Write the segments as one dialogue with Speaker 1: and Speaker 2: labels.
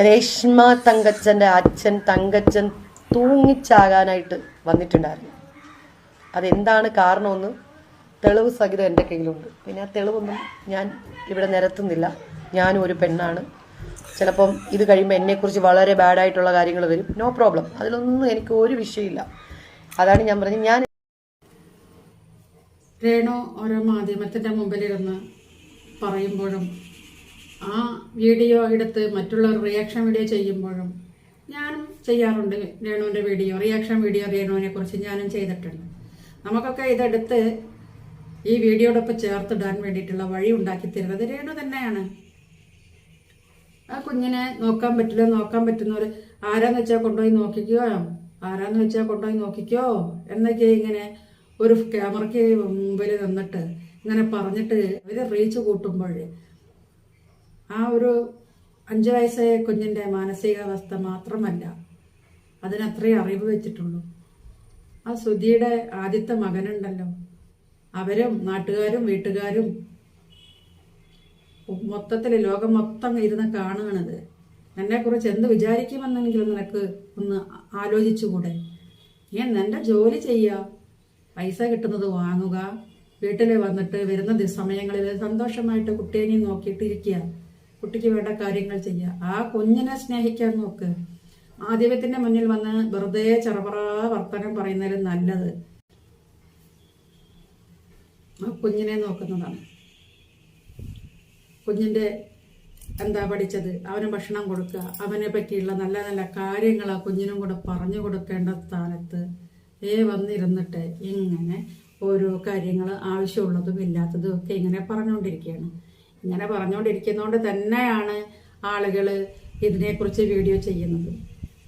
Speaker 1: രേഷ്മ തങ്കച്ചൻ്റെ അച്ഛൻ തങ്കച്ചൻ തൂങ്ങിച്ചാകാനായിട്ട് വന്നിട്ടുണ്ടായിരുന്നു. അതെന്താണ് കാരണമെന്ന് തെളിവ് സഹിതം എൻ്റെ കയ്യിലുണ്ട്. പിന്നെ ആ തെളിവൊന്നും ഞാൻ ഇവിടെ നിരത്തുന്നില്ല. ഞാനും ഒരു പെണ്ണാണ്. ചിലപ്പം ഇത് കഴിയുമ്പോൾ എന്നെക്കുറിച്ച് വളരെ ബാഡായിട്ടുള്ള കാര്യങ്ങൾ വരും. നോ പ്രോബ്ലം, അതിലൊന്നും എനിക്ക് ഒരു വിഷയമില്ല. അതാണ് ഞാൻ പറഞ്ഞത്. ഞാൻ
Speaker 2: രേണു ഓരോ മാധ്യമത്തിൻ്റെ മുമ്പിലിരുന്ന് പറയുമ്പോഴും ആ വീഡിയോ എടുത്ത് മറ്റുള്ളവർ റിയാക്ഷൻ വീഡിയോ ചെയ്യുമ്പോഴും ഞാനും ചെയ്യാറുണ്ട്. രേണുവിൻ്റെ വീഡിയോ, റിയാക്ഷൻ വീഡിയോ രേണുവിനെ കുറിച്ച് ഞാനും ചെയ്തിട്ടുണ്ട്. നമുക്കൊക്കെ ഇതെടുത്ത് ഈ വീഡിയോടൊപ്പം ചേർത്തിടാൻ വേണ്ടിയിട്ടുള്ള വഴി ഉണ്ടാക്കി തരുന്നത് രേണു തന്നെയാണ്. ആ കുഞ്ഞിനെ നോക്കാൻ പറ്റില്ല, നോക്കാൻ പറ്റുന്നവർ ആരാന്ന് വെച്ചാൽ കൊണ്ടുപോയി നോക്കിക്കോ എന്നൊക്കെ ഇങ്ങനെ ഒരു ക്യാമറയ്ക്ക് മുമ്പിൽ നിന്നിട്ട് ഇങ്ങനെ പറഞ്ഞിട്ട് അവർ റീച്ച് കൂട്ടുമ്പോൾ ആ ഒരു 5 വയസ്സായ കുഞ്ഞിൻ്റെ മാനസികാവസ്ഥ മാത്രമല്ല, അതിനത്രയും അറിവ് വെച്ചിട്ടുള്ളൂ. ആ സുധിയുടെ ആദ്യത്തെ മകനുണ്ടല്ലോ, അവരും നാട്ടുകാരും വീട്ടുകാരും മൊത്തത്തിൽ ലോകം മൊത്തം ഇരുന്ന് കാണുകയാണത്. എന്നെക്കുറിച്ച് എന്ത് വിചാരിക്കുമെന്നെങ്കിലും നിനക്ക് ഒന്ന് ആലോചിച്ചുകൂടെ? ഞാൻ നിന്റെ ജോലി ചെയ്യുക, പൈസ കിട്ടുന്നത് വാങ്ങുക, വീട്ടിൽ വന്നിട്ട് വരുന്ന സമയങ്ങളിൽ സന്തോഷമായിട്ട് കുട്ടീനെ നോക്കിയിട്ടിരിക്കുക, കുട്ടിക്ക് വേണ്ട കാര്യങ്ങൾ ചെയ്യുക, ആ കുഞ്ഞിനെ സ്നേഹിക്കാൻ നോക്ക്. മാധ്യമത്തിന്റെ മുന്നിൽ വന്ന് വെറുതെ ചെറുപറ വർത്തനം പറയുന്നതിലും നല്ലത് ആ കുഞ്ഞിനെ നോക്കുന്നതാണ്. കുഞ്ഞിന്റെ എന്താ പഠിച്ചത്, അവന് ഭക്ഷണം കൊടുക്കുക, അവനെ പറ്റിയുള്ള നല്ല നല്ല കാര്യങ്ങൾ ആ കുഞ്ഞിനും കൂടെ പറഞ്ഞു കൊടുക്കേണ്ട സ്ഥാനത്ത് വന്നിരുന്നിട്ട് ഇങ്ങനെ ഓരോ കാര്യങ്ങൾ ആവശ്യമുള്ളതും ഇല്ലാത്തതും ഒക്കെ ഇങ്ങനെ പറഞ്ഞുകൊണ്ടിരിക്കുകയാണ്. ഇങ്ങനെ പറഞ്ഞുകൊണ്ടിരിക്കുന്നതുകൊണ്ട് തന്നെയാണ് ആളുകൾ ഇതിനെക്കുറിച്ച് വീഡിയോ ചെയ്യുന്നത്.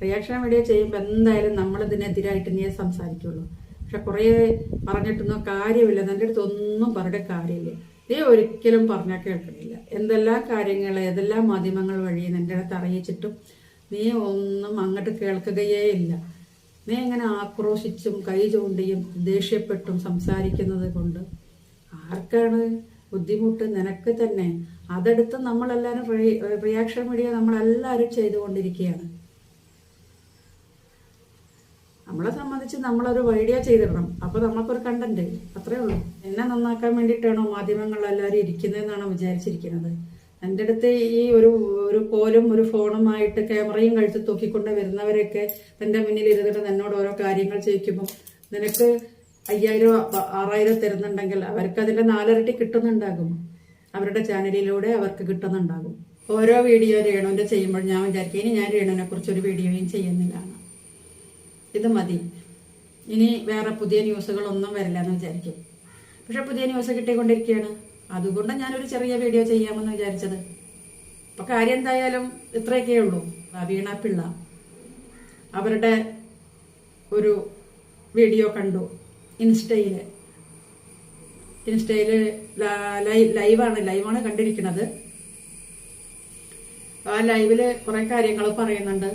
Speaker 2: റിയാക്ഷൻ വീഡിയോ ചെയ്യുമ്പോൾ എന്തായാലും നമ്മളിതിനെതിരായിട്ട് നീ സംസാരിക്കുള്ളൂ. പക്ഷെ കുറേ പറഞ്ഞിട്ടൊന്നും കാര്യമില്ല, എൻ്റെ അടുത്ത് ഒന്നും പറഞ്ഞ കാര്യമില്ല. നീ ഒരിക്കലും പറഞ്ഞാൽ കേൾക്കണില്ല. എന്തെല്ലാം കാര്യങ്ങൾ ഏതെല്ലാം മാധ്യമങ്ങൾ വഴി എൻ്റെ അടുത്ത് അറിയിച്ചിട്ടും നീ ഒന്നും അങ്ങോട്ട് കേൾക്കുകയേ ഇല്ല. നീ ഇങ്ങനെ ആക്രോശിച്ചും കൈ ചൂണ്ടിയും ദേഷ്യപ്പെട്ടും സംസാരിക്കുന്നത് കൊണ്ട് ആർക്കാണ് ബുദ്ധിമുട്ട്? നിനക്ക് തന്നെ. അതെടുത്ത് നമ്മളെല്ലാവരും റിയാക്ഷൻ വീഡിയോ നമ്മളെല്ലാവരും ചെയ്തുകൊണ്ടിരിക്കുകയാണ്. നമ്മളെ സംബന്ധിച്ച് നമ്മളൊരു വീഡിയോ ചെയ്തിടണം, അപ്പോൾ നമുക്കൊരു കണ്ടന്റ്, അത്രേ ഉള്ളൂ. എന്നെ നന്നാക്കാൻ വേണ്ടിയിട്ടാണോ മാധ്യമങ്ങളെല്ലാവരും ഇരിക്കുന്നതെന്നാണോ വിചാരിച്ചിരിക്കുന്നത്? എൻ്റെ അടുത്ത് ഈ ഒരു കോലും ഒരു ഫോണുമായിട്ട് ക്യാമറയും കഴുത്ത് തൂക്കിക്കൊണ്ട് വരുന്നവരൊക്കെ എൻ്റെ മുന്നിൽ ഇരുന്നിട്ട് എന്നോട് ഓരോ കാര്യങ്ങൾ ചെയ്യിക്കുമ്പം നിനക്ക് 5000 6000 തരുന്നുണ്ടെങ്കിൽ അവർക്ക് അതിൻ്റെ 4 ഇരട്ടി കിട്ടുന്നുണ്ടാകും. അവരുടെ ചാനലിലൂടെ അവർക്ക് കിട്ടുന്നുണ്ടാകും. ഓരോ വീഡിയോ രേണുവിൻ്റെ ചെയ്യുമ്പോൾ ഞാൻ വിചാരിക്കും ഇനി ഞാൻ രേണുവിനെ കുറിച്ച് ഒരു വീഡിയോയും ചെയ്യുന്നില്ലാണ്, ഇത് മതി, ഇനി വേറെ പുതിയ ന്യൂസുകളൊന്നും വരില്ല എന്ന് വിചാരിക്കും. പക്ഷെ പുതിയ ന്യൂസ് കിട്ടിക്കൊണ്ടിരിക്കുകയാണ്. അതുകൊണ്ട് ഞാനൊരു ചെറിയ വീഡിയോ ചെയ്യാമെന്ന് വിചാരിച്ചത്. അപ്പൊ കാര്യം എന്തായാലും ഇത്രയൊക്കെ ഉള്ളൂ. വീണ പിള്ള അവരുടെ ഒരു വീഡിയോ കണ്ടു ഇൻസ്റ്റയില് ലൈവാണ് കണ്ടിരിക്കുന്നത്. ആ ലൈവില് കുറെ കാര്യങ്ങൾ പറയുന്നുണ്ട്.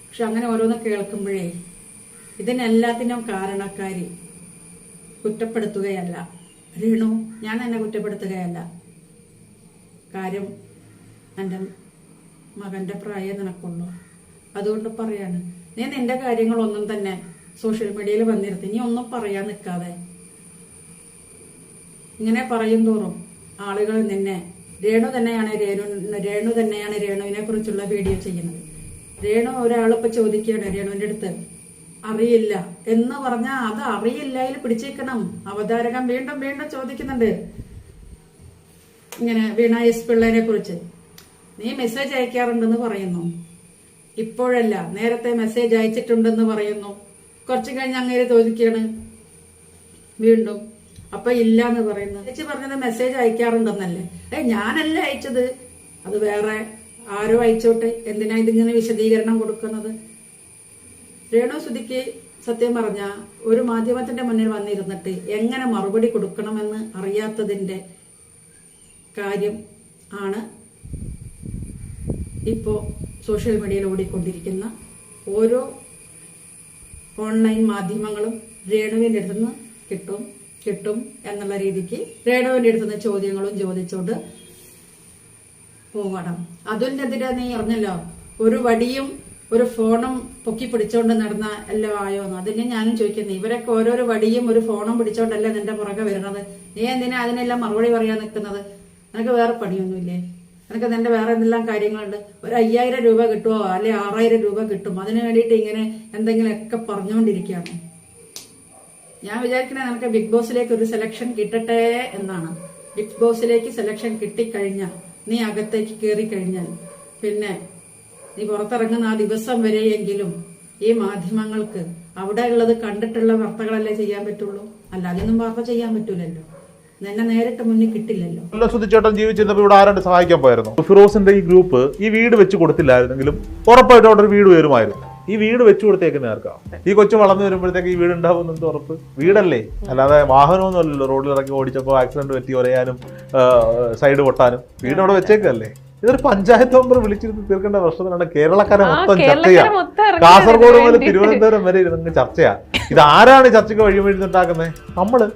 Speaker 2: പക്ഷെ അങ്ങനെ ഓരോന്ന് കേൾക്കുമ്പോഴേ ഇതിനെല്ലാത്തിനും കാരണക്കാരി കുറ്റപ്പെടുത്തുകയല്ല രേണു, ഞാൻ എന്നെ കുറ്റപ്പെടുത്തുകയല്ല. കാര്യം എൻ്റെ മകൻ്റെ പ്രായം നിനക്കുള്ളൂ, അതുകൊണ്ട് പറയാണ്. നീ നിന്റെ കാര്യങ്ങളൊന്നും തന്നെ സോഷ്യൽ മീഡിയയിൽ വന്നിരുത്തി നീ ഒന്നും പറയാൻ നിൽക്കാതെ ഇങ്ങനെ പറയും തോറും ആളുകൾ നിന്നെ രേണു തന്നെയാണ് രേണുവിനെ കുറിച്ചുള്ള വീഡിയോ ചെയ്യുന്നത്. രേണു ഒരാളിപ്പോ ചോദിക്കുകയാണ് രേണുവിന്റെ അടുത്ത്, അറിയില്ല എന്ന് പറഞ്ഞാൽ അത് അറിയില്ലയിൽ പിടിച്ചേക്കണം. അവതാരകൻ വീണ്ടും വീണ്ടും ചോദിക്കുന്നുണ്ട് ഇങ്ങനെ വീണ എസ് പിള്ളേനെ കുറിച്ച്. നീ മെസ്സേജ് അയക്കാറുണ്ടെന്ന് പറയുന്നു, ഇപ്പോഴല്ല നേരത്തെ മെസ്സേജ് അയച്ചിട്ടുണ്ടെന്ന് പറയുന്നു. കുറച്ചു കഴിഞ്ഞ് അങ്ങനെ ചോദിക്കുകയാണ് വീണ്ടും, അപ്പൊ ഇല്ല എന്ന് പറയുന്നു. ചേച്ചി പറഞ്ഞത് മെസ്സേജ് അയക്കാറുണ്ടെന്നല്ലേ? ഞാനല്ല അയച്ചത്, അത് വേറെ ആരോ അയച്ചോട്ടെ, എന്തിനാ ഇതിങ്ങനെ വിശദീകരണം കൊടുക്കുന്നത്? രേണു സുധിക്ക് സത്യം പറഞ്ഞ ഒരു മാധ്യമത്തിന്റെ മുന്നിൽ വന്നിരുന്നിട്ട് എങ്ങനെ മറുപടി കൊടുക്കണമെന്ന് അറിയാത്തതിന്റെ കാര്യം ആണ് ഇപ്പോ സോഷ്യൽ മീഡിയയിൽ ഓടിക്കൊണ്ടിരിക്കുന്ന ഓരോ ഓൺലൈൻ മാധ്യമങ്ങളും. രേണുവിന്റെ അടുത്തുനിന്ന് കിട്ടും എന്നുള്ള രീതിക്ക് രേണുവിന്റെ അടുത്തുനിന്ന് ചോദ്യങ്ങളും ചോദിച്ചുകൊണ്ട് പോകണം. അതിനെതിരെ നീ അറിഞ്ഞല്ലോ, ഒരു വടിയും ഒരു ഫോണും പൊക്കി പിടിച്ചോണ്ട് നടന്ന എല്ലാം ആയോന്ന്. അതിനെ ഞാനും ചോദിക്കുന്നത്, ഇവരൊക്കെ ഓരോരോ വടിയും ഒരു ഫോണും പിടിച്ചോണ്ടല്ലേ നിന്റെ പുറകെ വരുന്നത്. നീ എന്തിനാ അതിനെല്ലാം മറുപടി പറയാൻ നിൽക്കുന്നത്? നിനക്ക് വേറെ പണിയൊന്നുമില്ലേ? നിനക്ക് നിന്റെ വേറെ എന്തെല്ലാം കാര്യങ്ങളുണ്ട്? ഒരു 5000 രൂപ കിട്ടുമോ അല്ലെ 6000 രൂപ കിട്ടും, അതിന് വേണ്ടിയിട്ട് ഇങ്ങനെ എന്തെങ്കിലുമൊക്കെ പറഞ്ഞുകൊണ്ടിരിക്കുകയാണ്. ഞാൻ വിചാരിക്കണേ നിനക്ക് ബിഗ് ബോസിലേക്ക് ഒരു സെലക്ഷൻ കിട്ടട്ടെ എന്നാണ്. ബിഗ് ബോസിലേക്ക് സെലക്ഷൻ കിട്ടിക്കഴിഞ്ഞാൽ, നീ അകത്തേക്ക് കയറി കഴിഞ്ഞാൽ, പിന്നെ നീ പുറത്തിറങ്ങുന്ന ആ ദിവസം വരെയെങ്കിലും ഈ മാധ്യമങ്ങൾക്ക് അവിടെ ഉള്ളത് കണ്ടിട്ടുള്ള വാർത്തകളല്ലേ ചെയ്യാൻ പറ്റുള്ളൂ. അല്ലാതെയൊന്നും വാർത്ത ചെയ്യാൻ പറ്റൂലല്ലോ. നിന്നെ നേരിട്ട് മുന്നിൽ കിട്ടില്ലല്ലോ.
Speaker 3: സുധിച്ചേട്ടൻ ജീവിച്ചിരുന്നപ്പോൾ ഇവിടെ ആരാണ്ട് സഹായിക്കാൻ പോയിരുന്നു. ഫിറോസിന്റെ ഈ ഗ്രൂപ്പ് ഈ വീട് വെച്ച് കൊടുത്തില്ലായിരുന്നെങ്കിലും ഉറപ്പായിട്ടും അവിടെ ഒരു വീട് വരുമായിരുന്നു. ഈ വീട് വെച്ചു കൊടുത്തേക്കുന്ന ആർക്കാ? ഈ കൊച്ചു വളർന്നു വരുമ്പോഴത്തേക്ക് ഈ വീട് ഉണ്ടാവും എന്ത് ഉറപ്പ്? വീടല്ലേ, അല്ലാതെ വാഹനമൊന്നും അല്ലല്ലോ. റോഡിൽ ഇറക്കി ഓടിച്ചപ്പോൾ ആക്സിഡന്റ് പറ്റി ഒരയാനും സൈഡ് പൊട്ടാനും വീട് അവിടെ വെച്ചേക്കല്ലേ. ഇതൊരു പഞ്ചായത്ത് മെമ്പർ വിളിച്ചിരുന്ന് തീർക്കേണ്ട പ്രശ്നത്തിനാണ് കേരളക്കാരെ മൊത്തം ചർച്ചയാ. കാസർഗോഡ് മുതൽ തിരുവനന്തപുരം വരെ ഇരുന്ന് ചർച്ചയാ. ഇത് ആരാണ് ചർച്ചയ്ക്ക് വഴിമരുന്നുണ്ടാക്കുന്നത്? നമ്മള്.